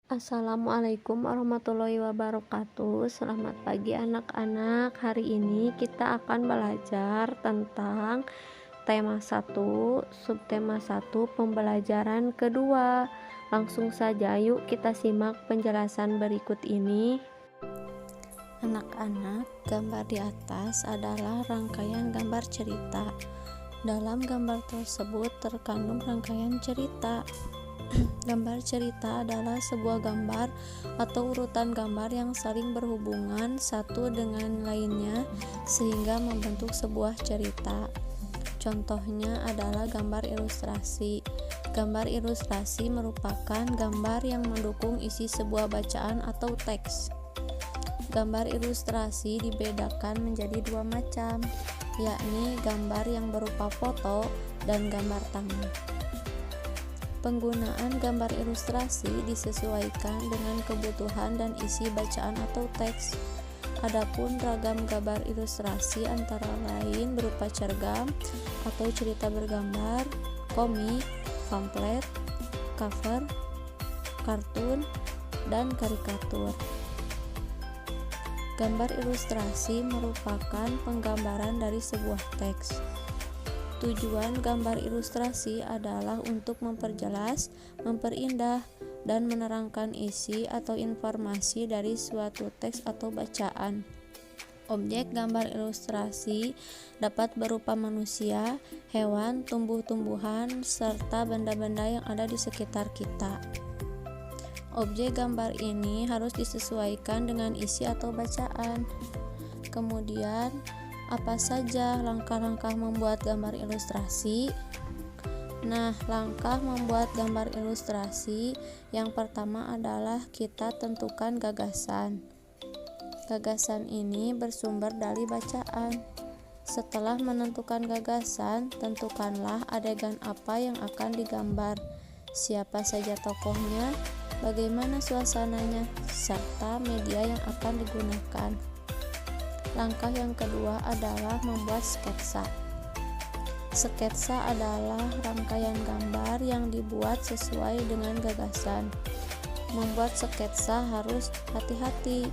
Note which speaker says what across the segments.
Speaker 1: Assalamualaikum warahmatullahi wabarakatuh. Selamat pagi anak-anak. Hari ini kita akan belajar tentang tema 1, subtema 1, pembelajaran kedua. Langsung saja yuk kita simak penjelasan berikut ini. Anak-anak, gambar di atas adalah rangkaian gambar cerita. Dalam gambar tersebut terkandung rangkaian cerita. Gambar cerita adalah sebuah gambar atau urutan gambar yang saling berhubungan satu dengan lainnya sehingga membentuk sebuah cerita. Contohnya adalah gambar ilustrasi. Gambar ilustrasi merupakan gambar yang mendukung isi sebuah bacaan atau teks. Gambar ilustrasi dibedakan menjadi dua macam, yakni gambar yang berupa foto dan gambar tangan. Penggunaan gambar ilustrasi disesuaikan dengan kebutuhan dan isi bacaan atau teks. Adapun ragam gambar ilustrasi antara lain berupa cergam atau cerita bergambar, komik, pamflet, cover, kartun, dan karikatur. Gambar ilustrasi merupakan penggambaran dari sebuah teks. Tujuan gambar ilustrasi adalah untuk memperjelas, memperindah, dan menerangkan isi atau informasi dari suatu teks atau bacaan. Objek gambar ilustrasi dapat berupa manusia, hewan, tumbuh-tumbuhan, serta benda-benda yang ada di sekitar kita. Objek gambar ini harus disesuaikan dengan isi atau bacaan. Kemudian, apa saja langkah-langkah membuat gambar ilustrasi? Nah, langkah membuat gambar ilustrasi yang pertama adalah kita tentukan gagasan. Gagasan ini bersumber dari bacaan. Setelah menentukan gagasan, tentukanlah adegan apa yang akan digambar, siapa saja tokohnya, bagaimana suasananya, serta media yang akan digunakan. Langkah yang kedua adalah membuat sketsa. Sketsa adalah rangkaian gambar yang dibuat sesuai dengan gagasan. Membuat sketsa harus hati-hati.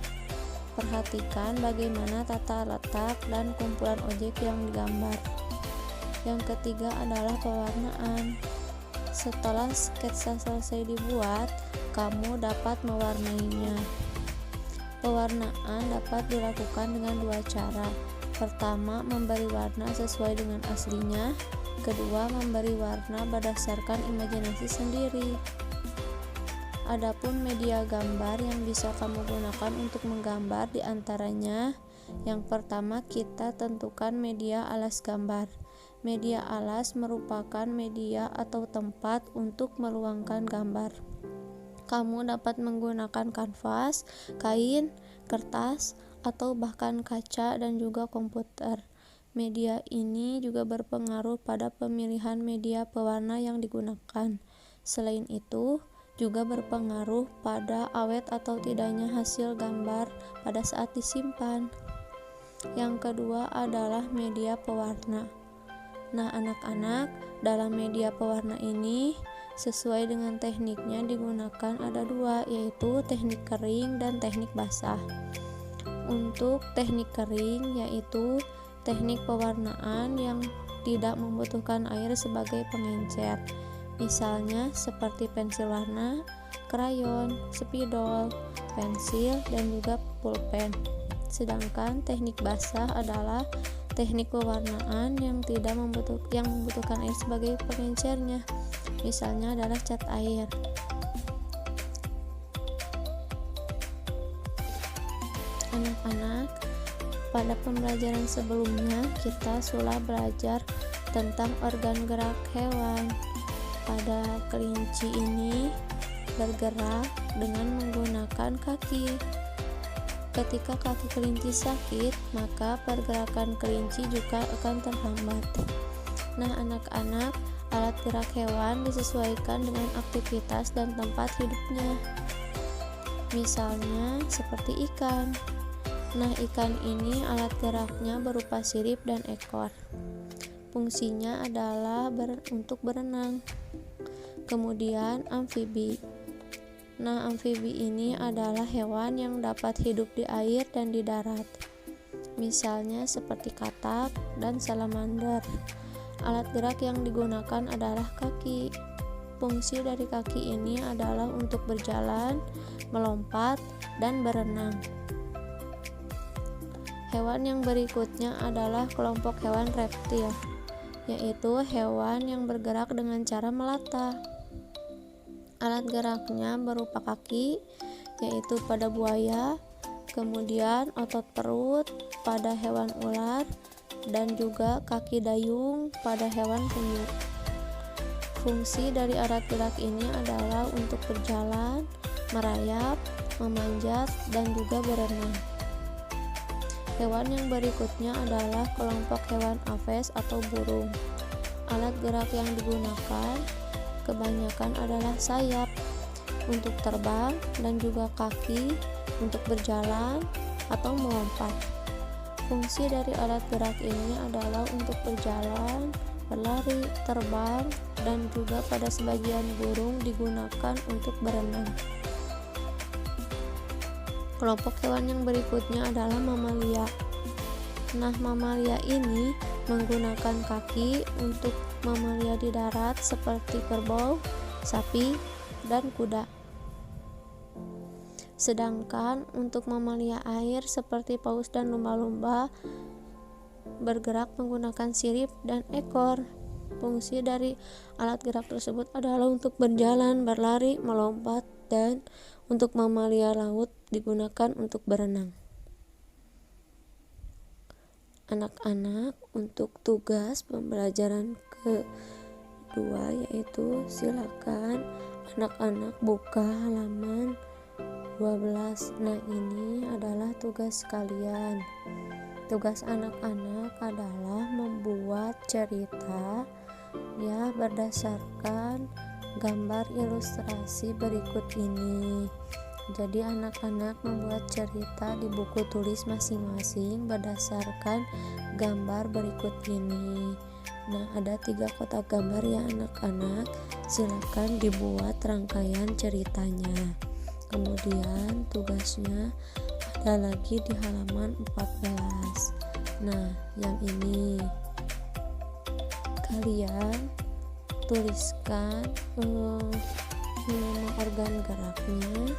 Speaker 1: Perhatikan bagaimana tata letak dan kumpulan objek yang digambar. Yang ketiga adalah pewarnaan. Setelah sketsa selesai dibuat, kamu dapat mewarnainya. Pewarnaan dapat dilakukan dengan dua cara. Pertama, memberi warna sesuai dengan aslinya. Kedua, memberi warna berdasarkan imajinasi sendiri. Adapun media gambar yang bisa kamu gunakan untuk menggambar diantaranya, yang pertama kita tentukan media alas gambar. Media alas merupakan media atau tempat untuk meluangkan gambar. Kamu dapat menggunakan kanvas, kain, kertas, atau bahkan kaca dan juga komputer. Media ini juga berpengaruh pada pemilihan media pewarna yang digunakan. Selain itu, juga berpengaruh pada awet atau tidaknya hasil gambar pada saat disimpan. Yang kedua adalah media pewarna. Nah, anak-anak, dalam media pewarna ini sesuai dengan tekniknya digunakan ada dua, yaitu teknik kering dan teknik basah. Untuk teknik kering yaitu teknik pewarnaan yang tidak membutuhkan air sebagai pengencer, misalnya seperti pensil warna, krayon, spidol, pensil, dan juga pulpen. Sedangkan teknik basah adalah teknik pewarnaan yang membutuhkan air sebagai pengencernya, misalnya adalah cat air. Anak-anak, pada pembelajaran sebelumnya kita sudah belajar tentang organ gerak hewan. Pada kelinci ini bergerak dengan menggunakan kaki. Ketika kaki kelinci sakit, maka pergerakan kelinci juga akan terhambat. Nah, anak-anak, alat gerak hewan disesuaikan dengan aktivitas dan tempat hidupnya. Misalnya seperti ikan. Nah, ikan ini alat geraknya berupa sirip dan ekor. Fungsinya adalah untuk berenang. Kemudian amfibi. Nah, amfibi ini adalah hewan yang dapat hidup di air dan di darat. Misalnya seperti katak dan salamander. Alat gerak yang digunakan adalah kaki. Fungsi dari kaki ini adalah untuk berjalan, melompat, dan berenang. Hewan yang berikutnya adalah kelompok hewan reptil, yaitu hewan yang bergerak dengan cara melata. Alat geraknya berupa kaki, yaitu pada buaya, kemudian otot perut pada hewan ular, dan juga kaki dayung pada hewan penyu. Fungsi dari alat gerak ini adalah untuk berjalan, merayap, memanjat, dan juga berenang. Hewan yang berikutnya adalah kelompok hewan aves atau burung. Alat gerak yang digunakan kebanyakan adalah sayap untuk terbang dan juga kaki untuk berjalan atau melompat. Fungsi dari alat gerak ini adalah untuk berjalan, berlari, terbang, dan juga pada sebagian burung digunakan untuk berenang. Kelompok hewan yang berikutnya adalah mamalia. Nah, mamalia ini menggunakan kaki untuk mamalia di darat seperti kerbau, sapi, dan kuda. Sedangkan untuk mamalia air seperti paus dan lumba-lumba bergerak menggunakan sirip dan ekor. Fungsi dari alat gerak tersebut adalah untuk berjalan, berlari, melompat, dan untuk mamalia laut digunakan untuk berenang. Anak-anak, untuk tugas pembelajaran kedua yaitu silakan anak-anak buka halaman 12. Nah, ini adalah tugas kalian. Tugas anak-anak adalah membuat cerita ya berdasarkan gambar ilustrasi berikut ini. Jadi anak-anak membuat cerita di buku tulis masing-masing berdasarkan gambar berikut ini. Nah, ada 3 kotak gambar ya anak-anak. Silakan dibuat rangkaian ceritanya. Kemudian tugasnya ada lagi di halaman 14. Nah, yang ini kalian tuliskan nama organ geraknya,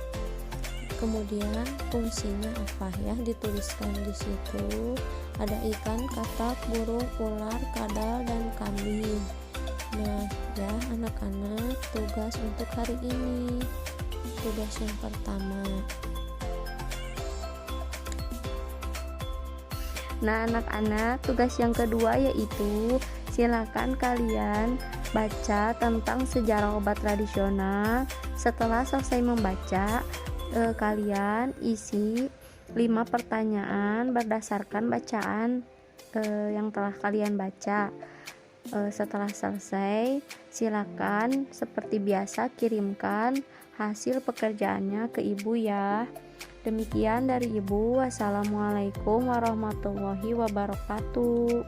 Speaker 1: kemudian fungsinya apa ya, dituliskan di situ. Ada ikan, katak, burung, ular, kadal, dan kambing. Nah, ya anak-anak, tugas untuk hari ini. Tugas yang pertama. Nah, anak-anak, tugas yang kedua yaitu silakan kalian baca tentang sejarah obat tradisional. Setelah selesai membaca, kalian isi 5 pertanyaan berdasarkan bacaan yang telah kalian baca. Setelah selesai, silakan seperti biasa kirimkan hasil pekerjaannya ke ibu ya. Demikian dari ibu. Wassalamualaikum warahmatullahi wabarakatuh.